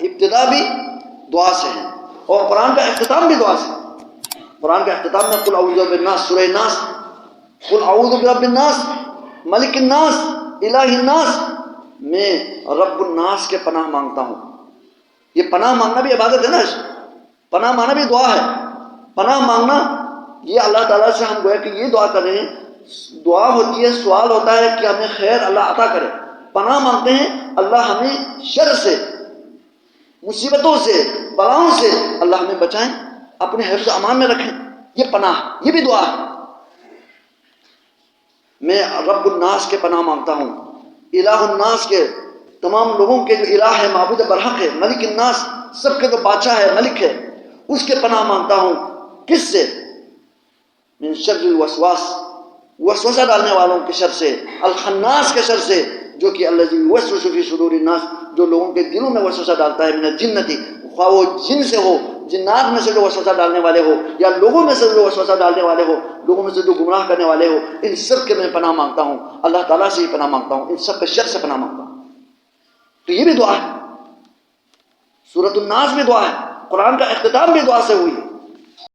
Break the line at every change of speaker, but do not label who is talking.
ابتدا بھی دعا سے ہے اور قرآن کا اختتام بھی دعا سے. قرآن کا اختتام میں قل اعوذ برب الناس، سورہ ناس، قل اعوذ برب الناس ملک الناس الہ الناس، میں رب الناس کے پناہ مانگتا ہوں. یہ پناہ مانگنا بھی عبادت ہے نا، پناہ مانگنا بھی دعا ہے. پناہ مانگنا یہ اللہ تعالیٰ سے ہم گویا کہ یہ دعا کر رہے ہیں. دعا ہوتی ہے، سوال ہوتا ہے کہ ہمیں خیر اللہ عطا کرے. پناہ مانگتے ہیں اللہ ہمیں شر سے، مصیبتوں سے، بلاؤں سے اللہ ہمیں بچائیں، اپنے حفظ و امان میں رکھیں. یہ پناہ، یہ بھی دعا ہے. میں رب الناس کے پناہ مانگتا ہوں، الہ الناس کے، تمام لوگوں کے جو الہ ہے، معبود برحق ہے، ملک الناس، سب کے جو بادشاہ ہے، ملک ہے، اس کے پناہ مانگتا ہوں. کس سے؟ من شر الوسواس، وسوسہ ڈالنے والوں کے شر سے، الخناس کے شر سے، جو کہ الذی یوسوس فی صدور الناس، جو لوگوں کے دلوں میں وسوسہ ڈالتا ہے، من الجنتی، خواہ وہ جن سے ہو، جنات میں سے جو وسوسہ ڈالنے والے ہو، یا لوگوں میں سے جو وسوسہ ڈالنے والے ہو، لوگوں میں سے جو گمراہ کرنے والے ہو، ان سب کے میں پناہ مانگتا ہوں. اللہ تعالیٰ سے ہی پناہ مانگتا ہوں، ان سب کے شر سے پناہ مانگتا ہوں. تو یہ بھی دعا ہے. سورۃ الناس بھی دعا ہے، قرآن کا اختتام بھی دعا سے ہوئی ہے.